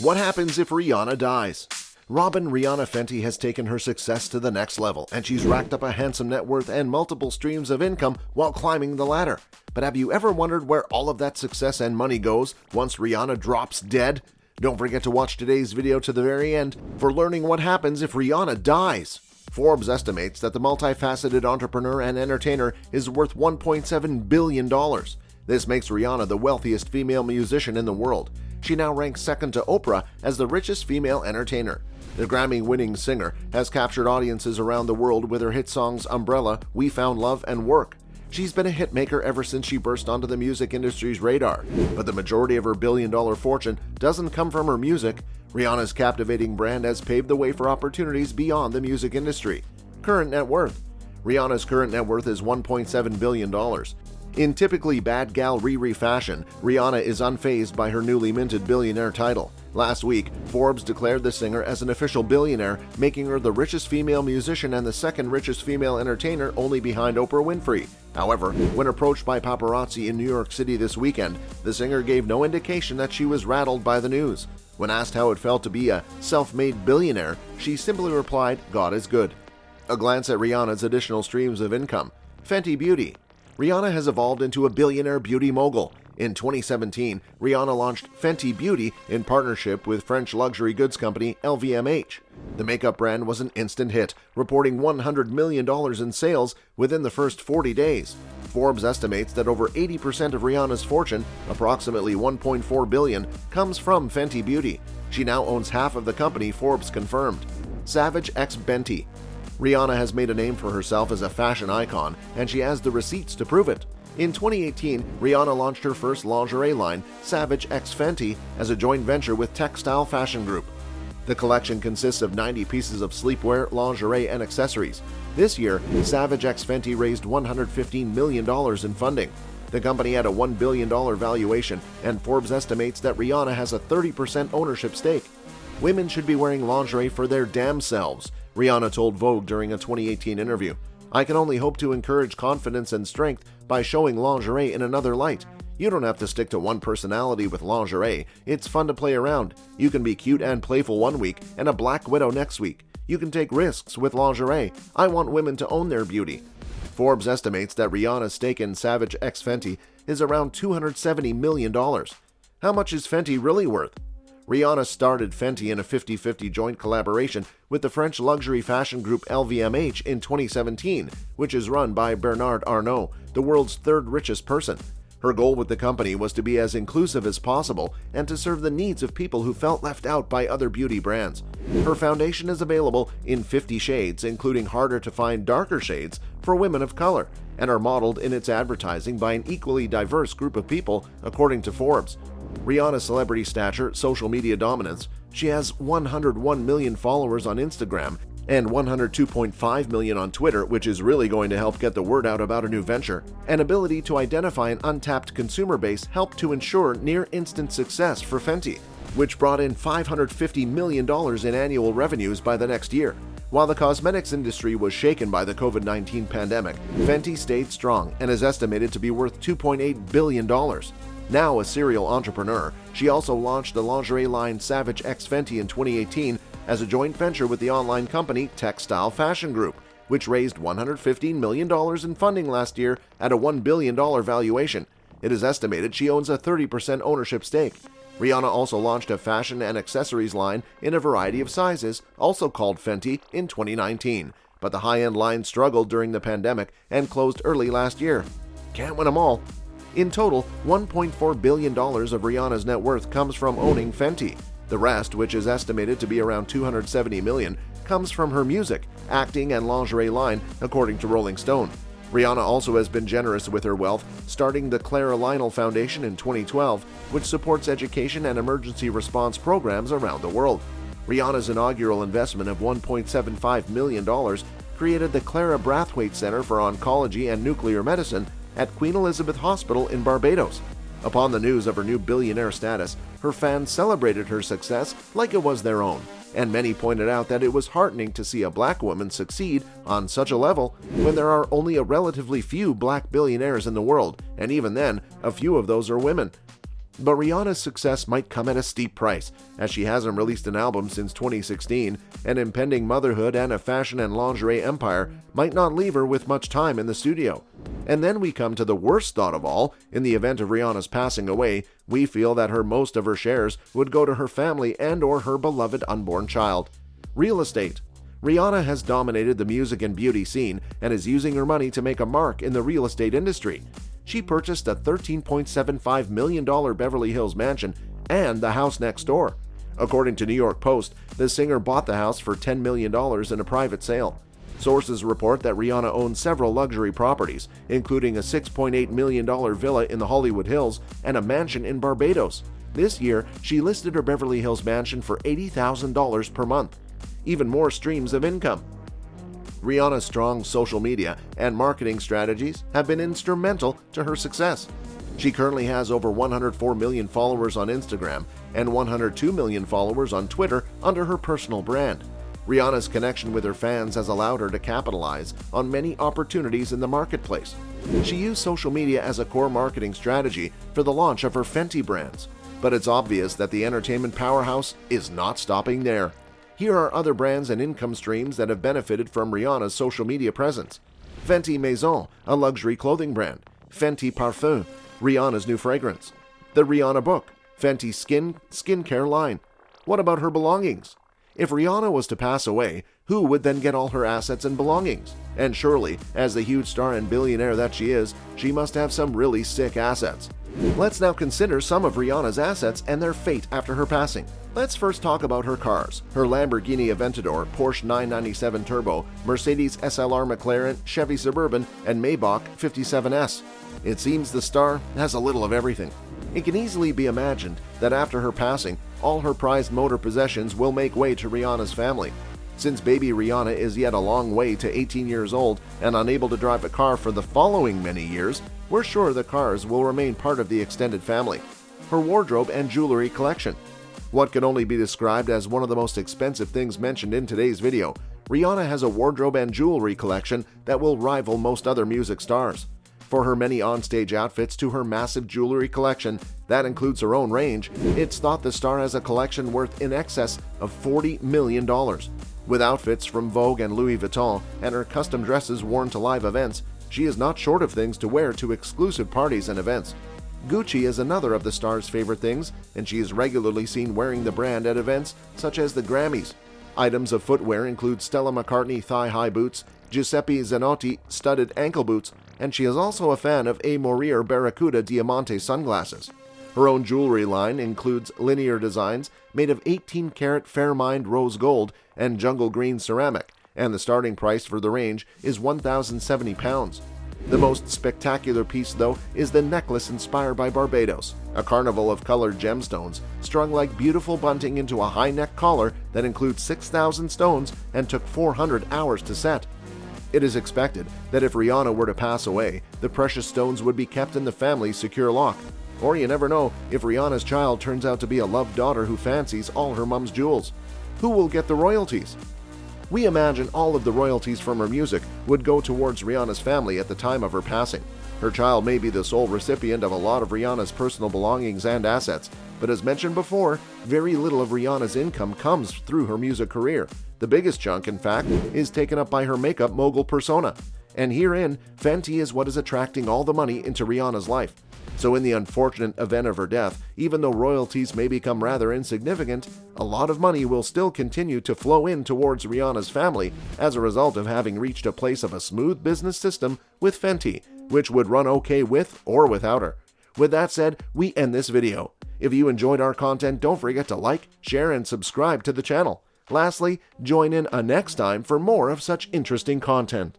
What happens if Rihanna dies? Robyn Rihanna Fenty has taken her success to the next level, and she's racked up a handsome net worth and multiple streams of income while climbing the ladder. But have you ever wondered where all of that success and money goes once Rihanna drops dead? Don't forget to watch today's video to the very end for learning what happens if Rihanna dies. Forbes estimates that the multifaceted entrepreneur and entertainer is worth $1.7 billion. This makes Rihanna the wealthiest female musician in the world. She now ranks second to Oprah as the richest female entertainer. The Grammy-winning singer has captured audiences around the world with her hit songs Umbrella, We Found Love, and Work. She's been a hitmaker ever since she burst onto the music industry's radar, but the majority of her billion-dollar fortune doesn't come from her music. Rihanna's captivating brand has paved the way for opportunities beyond the music industry. Current net worth. Rihanna's current net worth is $1.7 billion. In typically bad gal Riri fashion, Rihanna is unfazed by her newly minted billionaire title. Last week, Forbes declared the singer as an official billionaire, making her the richest female musician and the second richest female entertainer, only behind Oprah Winfrey. However, when approached by paparazzi in New York City this weekend, the singer gave no indication that she was rattled by the news. When asked how it felt to be a self-made billionaire, she simply replied, "God is good." A glance at Rihanna's additional streams of income. Fenty Beauty. Rihanna has evolved into a billionaire beauty mogul. In 2017, Rihanna launched Fenty Beauty in partnership with French luxury goods company LVMH. The makeup brand was an instant hit, reporting $100 million in sales within the first 40 days. Forbes estimates that over 80% of Rihanna's fortune, approximately $1.4 billion, comes from Fenty Beauty. She now owns half of the company, Forbes confirmed. Savage x Fenty. Rihanna has made a name for herself as a fashion icon, and she has the receipts to prove it. In 2018, Rihanna launched her first lingerie line, Savage x Fenty, as a joint venture with Textile Fashion Group. The collection consists of 90 pieces of sleepwear, lingerie, and accessories. This year, Savage x Fenty raised $115 million in funding. The company had a $1 billion valuation, and Forbes estimates that Rihanna has a 30% ownership stake. Women should be wearing lingerie for their damn selves, Rihanna told Vogue during a 2018 interview. "I can only hope to encourage confidence and strength by showing lingerie in another light. You don't have to stick to one personality with lingerie. It's fun to play around. You can be cute and playful one week and a black widow next week. You can take risks with lingerie. I want women to own their beauty." Forbes estimates that Rihanna's stake in Savage x Fenty is around $270 million. How much is Fenty really worth? Rihanna started Fenty in a 50-50 joint collaboration with the French luxury fashion group LVMH in 2017, which is run by Bernard Arnault, the world's third richest person. Her goal with the company was to be as inclusive as possible and to serve the needs of people who felt left out by other beauty brands. Her foundation is available in 50 shades, including harder-to-find darker shades for women of color, and are modeled in its advertising by an equally diverse group of people, according to Forbes. Rihanna's celebrity stature, social media dominance. She has 101 million followers on Instagram and 102.5 million on Twitter, which is really going to help get the word out about her new venture. An ability to identify an untapped consumer base helped to ensure near-instant success for Fenty, which brought in $550 million in annual revenues by the next year. While the cosmetics industry was shaken by the COVID-19 pandemic, Fenty stayed strong and is estimated to be worth $2.8 billion. Now a serial entrepreneur, she also launched the lingerie line Savage x Fenty in 2018 as a joint venture with the online company Textile Fashion Group, which raised $115 million in funding last year at a $1 billion valuation. It is estimated she owns a 30% ownership stake. Rihanna also launched a fashion and accessories line in a variety of sizes, also called Fenty, in 2019. But the high-end line struggled during the pandemic and closed early last year. Can't win them all. In total, $1.4 billion of Rihanna's net worth comes from owning Fenty. The rest, which is estimated to be around $270 million, comes from her music, acting, and lingerie line, according to Rolling Stone. Rihanna also has been generous with her wealth, starting the Clara Lionel Foundation in 2012, which supports education and emergency response programs around the world. Rihanna's inaugural investment of $1.75 million created the Clara Brathwaite Center for Oncology and Nuclear Medicine at Queen Elizabeth Hospital in Barbados. Upon the news of her new billionaire status, her fans celebrated her success like it was their own, and many pointed out that it was heartening to see a black woman succeed on such a level when there are only a relatively few black billionaires in the world, and even then, a few of those are women. But Rihanna's success might come at a steep price, as she hasn't released an album since 2016, and impending motherhood and a fashion and lingerie empire might not leave her with much time in the studio. And then we come to the worst thought of all. In the event of Rihanna's passing away, we feel that most of her shares would go to her family and/or her beloved unborn child. Real estate. Rihanna has dominated the music and beauty scene and is using her money to make a mark in the real estate industry. She purchased a $13.75 million Beverly Hills mansion and the house next door. According to New York Post, the singer bought the house for $10 million in a private sale. Sources report that Rihanna owns several luxury properties, including a $6.8 million villa in the Hollywood Hills and a mansion in Barbados. This year, she listed her Beverly Hills mansion for $80,000 per month. Even more streams of income. Rihanna's strong social media and marketing strategies have been instrumental to her success. She currently has over 104 million followers on Instagram and 102 million followers on Twitter under her personal brand. Rihanna's connection with her fans has allowed her to capitalize on many opportunities in the marketplace. She used social media as a core marketing strategy for the launch of her Fenty brands. But it's obvious that the entertainment powerhouse is not stopping there. Here are other brands and income streams that have benefited from Rihanna's social media presence. Fenty Maison, a luxury clothing brand. Fenty Parfum, Rihanna's new fragrance. The Rihanna Book, Fenty skincare line. What about her belongings? If Rihanna was to pass away, who would then get all her assets and belongings? And surely, as the huge star and billionaire that she is, she must have some really sick assets. Let's now consider some of Rihanna's assets and their fate after her passing. Let's first talk about her cars. Her Lamborghini Aventador, Porsche 997 Turbo, Mercedes SLR McLaren, Chevy Suburban, and Maybach 57S. It seems the star has a little of everything. It can easily be imagined that after her passing, all her prized motor possessions will make way to Rihanna's family. Since baby Rihanna is yet a long way to 18 years old and unable to drive a car for the following many years, we're sure the cars will remain part of the extended family. Her wardrobe and jewelry collection. What can only be described as one of the most expensive things mentioned in today's video, Rihanna has a wardrobe and jewelry collection that will rival most other music stars. For her many onstage outfits to her massive jewelry collection that includes her own range, it's thought the star has a collection worth in excess of $40 million. With outfits from Vogue and Louis Vuitton and her custom dresses worn to live events, she is not short of things to wear to exclusive parties and events. Gucci is another of the star's favorite things, and she is regularly seen wearing the brand at events such as the Grammys. Items of footwear include Stella McCartney thigh-high boots, Giuseppe Zanotti studded ankle boots, and she is also a fan of A. Morier Barracuda Diamante sunglasses. Her own jewelry line includes linear designs made of 18-karat Fairmined rose gold and jungle green ceramic, and the starting price for the range is £1,070. The most spectacular piece, though, is the necklace inspired by Barbados, a carnival of colored gemstones strung like beautiful bunting into a high-neck collar that includes 6,000 stones and took 400 hours to set. It is expected that if Rihanna were to pass away, the precious stones would be kept in the family's secure lock. Or you never know, if Rihanna's child turns out to be a loved daughter who fancies all her mom's jewels. Who will get the royalties? We imagine all of the royalties from her music would go towards Rihanna's family at the time of her passing. Her child may be the sole recipient of a lot of Rihanna's personal belongings and assets, but as mentioned before, very little of Rihanna's income comes through her music career. The biggest chunk, in fact, is taken up by her makeup mogul persona. And herein, Fenty is what is attracting all the money into Rihanna's life. So in the unfortunate event of her death, even though royalties may become rather insignificant, a lot of money will still continue to flow in towards Rihanna's family as a result of having reached a place of a smooth business system with Fenty, which would run okay with or without her. With that said, we end this video. If you enjoyed our content, don't forget to like, share, and subscribe to the channel. Lastly, join in next time for more of such interesting content.